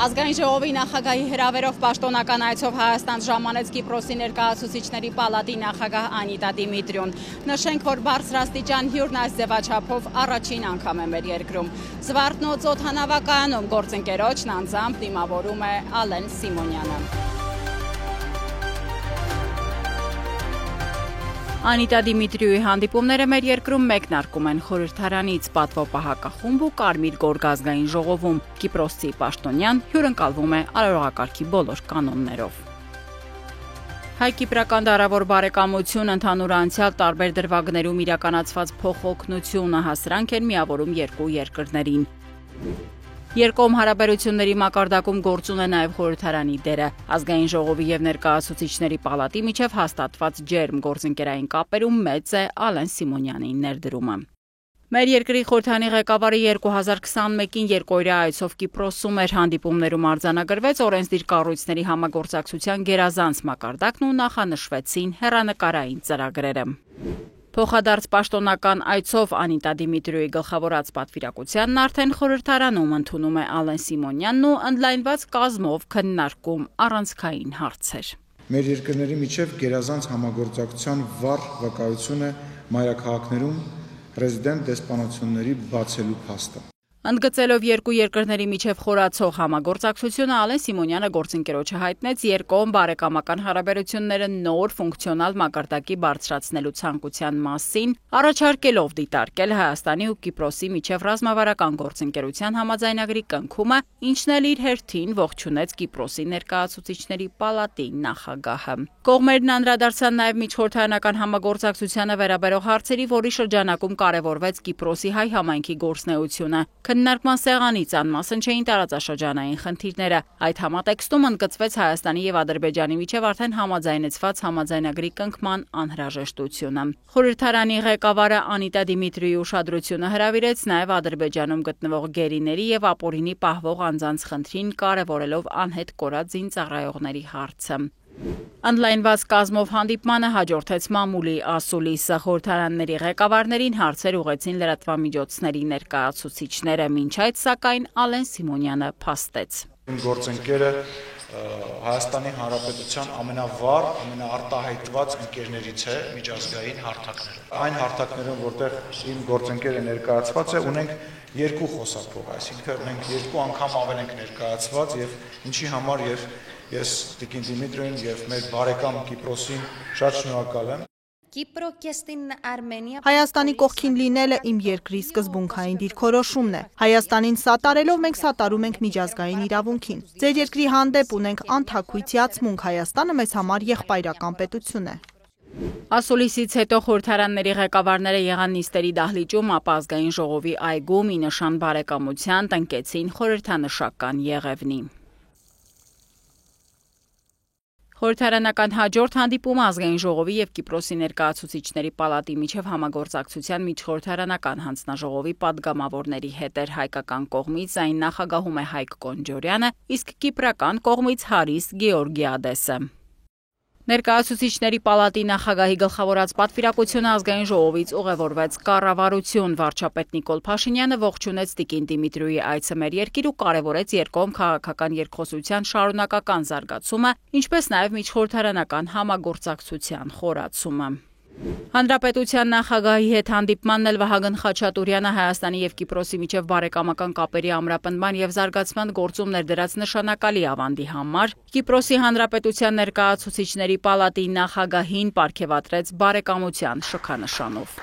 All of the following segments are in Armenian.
Ազգային ժողովի նախագահի հրավերով պաշտոնական այցով Հայաստան ժամանեց Կիպրոսի ներկայացուցիչների պալատի նախագահ Անիտա Դիմիտրիուն։ Նշենք, որ բարձրաստիճան հյուրն այս ձևաչափով առաջին անգամ է մեր երկրում։ Զվարթնոց օդանավակայանում գործընկերոջն անձամբ դիմավորում է Ալեն Սիմոնյանը։ Անիտա Դիմիտրիուի հանդիպումները մեր երկրում մեկնարկում են խորհրդարանից, պատվոպահակախումբ ու Կարմիր գորգ ազգային ժողովում։ Կիպրոսցի պաշտոնյան հյուրընկալվում է արարողակարգի բոլոր կանոններով։ Հայ-կիպրական դարավոր բարեկամություն, ընդհանուր անցյալ տարբեր դրվագներում իրականացված փոխօգնությունը հասրանք են միավորում երկու երկրներին։ Երկկողմ հարաբերությունների մակարդակում գործուն է նաև խորհրդարանի դերը։ Ազգային ժողովի եւ ներկայացուցիչների պալատի միջև հաստատված ջերմ գործընկերային կապերում մեծ է Ալեն Սիմոնյանի ներդրումը։ Մեր երկրի խորհրդարանի ղեկավարը 2021-ին երկօրյա այցով Կիպրոսում էր, հանդիպումներում արձանագրվեց օրենսդիր կառույցների համագործակցության գերազանց մակարդակն ու նախանշվեցին հեռանկարային ծրագրերը։ Փոխադարձ պաշտոնական այցով Անիտա Դիմիտրիուի գլխավորած պատվիրակությանն արդեն խորհրդարանում ընդունում է Ալեն Սիմոնյանն ու ընդլայնված կազմով քննարկում առանցքային հարցեր։ Մեր երկրների միջև գերազանց համագործակցության վառ վկայություն է մայրաքաղաքներում ռեզիդենտ դեսպանությունների բացելու փաստը։ Ընդգծելով երկու երկրների միջև խորացող համագործակցությունը Ալեն Սիմոնյանը գործընկերոջը հայտնեց երկկողմ բարեկամական հարաբերությունները նոր ֆունկցիոնալ մակարդակի բարձրացնելու ցանկության մասին, առաջարկելով դիտարկել Հայաստանի ու Կիպրոսի միջև ռազմավարական գործընկերության համաձայնագրի կնքումը, ինչն էլ իր հերթին ողջունեց Կիպրոսի ներկայացուցիչների պալատի նախագահը։ Կողմերն անդրադարձան նաև միջխորհրդարանական համագործակցությանը վերաբերող հարցերի, որի շրջանակում կարևորվեց Կիպրոսի հայ համայնքի գործունեությունը։ Քննարկման սեղանից անմասն չէին տարածաշրջանային խնդիրները։ Այդ համատեքստում ընդգծվեց Հայաստանի եւ Ադրբեջանի միջև արդեն համաձայնեցված համաձայնագրի կնքման անհրաժեշտությունը։ Խորհրդարանի ղեկավարը Անիտա Դիմիտրիուի ուշադրությունը հրավիրեց նաև Ադրբեջանում գտնվող գերիների եւ ապօրինի պահվող անձանց խնդրին, կարևորելով անհետ կորած զինծառայողների հարցը։ Ընդլայնված կազմով հանդիպմանը հաջորդեց մամուլի ասուլիսը, խորհրդարանների ղեկավարներին հարցեր ուղղեցին լրատվամիջոցների ներկայացուցիչները, մինչ այդ սակայն Ալեն Սիմոնյանը փաստեց։ Գործընկերը Հայաստանի Հանրապետության ամենավառ, ամենաարտահայտված ընկերներից է միջազգային հարթակներում։ Այն հարթակներում, որտեղ իմ գործընկերը ներկայացված է, ունենք երկու խոսափող, այսինքն մենք երկու անգամ ավել ենք ներկայացված եւ ինչի համար եւ ես Տիկին Դիմիտրիին եւ մեր բարեկամ Կիպրոսին շատ շնորհակալ եմ։ Հայաստանի կողքին լինելը իմ երկրի սկզբունքային դիրքորոշումն է։ Հայաստանին սատարելով մենք սատարում ենք միջազգային իրավունքին։ Ձեր երկրի հանդեպ ունենք անթաքույց հիացմունք, Հայաստանը մեզ համար եղբայրական պետություն է։ Ասուլիսից հետո խորհրդարանների ղեկավարները եղան նիստերի դահլիճում, ապա ազգային ժողովի այգում ի նշան բարեկամության տնկեցին խորհրդանշական եղևնի։ Խորհրդարանական հաջորդ հանդիպումը ազգային ժողովի եւ Կիպրոսի ներկայացուցիչների պալատի միջև համագործակցության միջխորհրդարանական հանձնաժողովի падգամավորների հետ էր, հայկական կողմից այն նախագահում է Հայկ Կոնջորյանը, իսկ կիպրական կողմից Հարիս Գեորգիադեսը։ Ներկայացուցիչների պալատի նախագահի գլխավորած պատվիրակությունը ազգային ժողովից ուղևորվեց կառավարություն, վարչապետ Նիկոլ Փաշինյանը ողջունեց Տիկին Դիմիտրիուի այցը մեր երկիր ու կարևորեց երկկողմ քաղաքական երկխոսության շարունակական զարգացումը, ինչպես նաև միջխորհրդարանական համագործակցության խորացումը։ Հանրապետության նախագահի հետ հանդիպմանն էլ Վահագն Խաչատուրյանը Հայաստանի եւ Կիպրոսի միջև բարեկամական կապերի ամրապնդման եւ զարգացման գործում ներդրած նշանակալի ավանդի համար Կիպրոսի Հանրապետության ներկայացուցիչների պալատի նախագահին պարգևատրեց բարեկամության շքանշանով։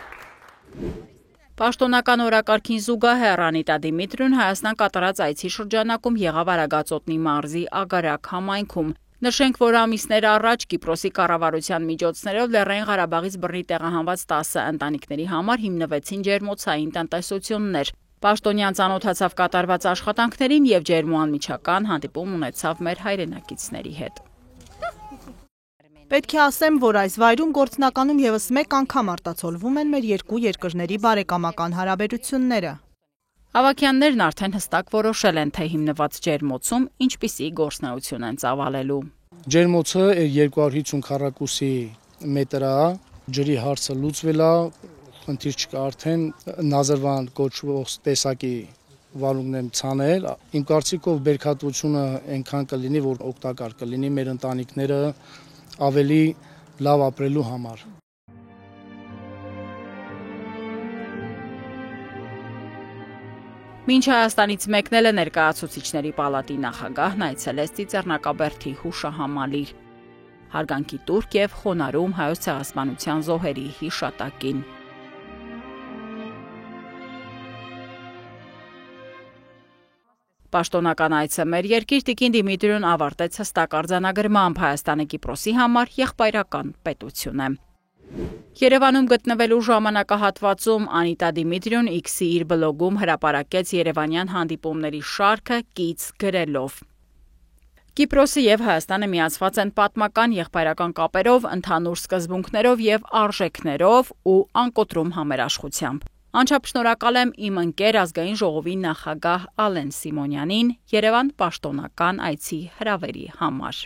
Պաշտոնական օրակարգին զուգահեռ Անիտա Դիմիտրիուն Հայաստան կատարած այցի շրջանակում եղավ Արագածոտնի մարզի Ագարակ համայնքում։ Նշենք, որ ամիսներ առաջ Կիպրոսի կառավարության միջոցներով Լեռնային Ղարաբաղից բռնի տեղահանված 10 ընտանիքների համար հիմնվեցին ջերմոցային տնտեսություններ։ Պաշտոնյան ծանոթացավ կատարված աշխատանքներին եւ ջերմոանմիջական հանդիպում ունեցավ մեր հայրենակիցների հետ։ Պետք է ասեմ, որ այս վայրում գործնականում եւս մեկ անգամ արտացոլվում են մեր երկու երկրների բարեկամական հարաբերությունները։ Ավագյաններն արդեն հստակ որոշել են, թե հիմնված ջերմոցում ինչպիսի գործնեություն են ծավալելու։ Ջերմոցը 250 քառակուսի մետր է, ջրի հարցը լուծվել է, խնդիր չկա արդեն Նազարվան կոչվող տեսակի վարունգն եմ ցանել, իմ կարծիքով բերքատվությունը այնքան կլինի, որ օգտակար կլինի մեր ընտանիքները ավելի լավ ապրելու համար։ Մինչ Հայաստանից մեկնել է ներկայացուցիչների պալատի նախագահն այցելեց Ծիծեռնակաբերդի հուշահամալիր, հարգանքի տուրք եւ խոնարհում հայոց ցեղասպանության զոհերի հիշատակին։ Պաշտոնական այցը մեր երկիր տիկին Դիմիտրիուն ավարտեց հստակ արձանագրմամբ Հայաստանի Կիպրոսի համար եղբայրական պետություն է։ Երևանում գտնվելու ժամանակահատվածում Անիտա Դիմիտրիուն X-ի իր բլոգում հրապարակեց երևանյան հանդիպումների շարքը կից գրելով. Կիպրոսը եւ Հայաստանը միացված են պատմական եղբայրական կապերով, ընդհանուր սկզբունքներով եւ արժեքներով ու անկոտրում համերաշխությամբ։ Անչափ շնորհակալ եմ իմ ընկեր ազգային ժողովի նախագահ Ալեն Սիմոնյանին Երևան պաշտոնական այցի հրավերի համար։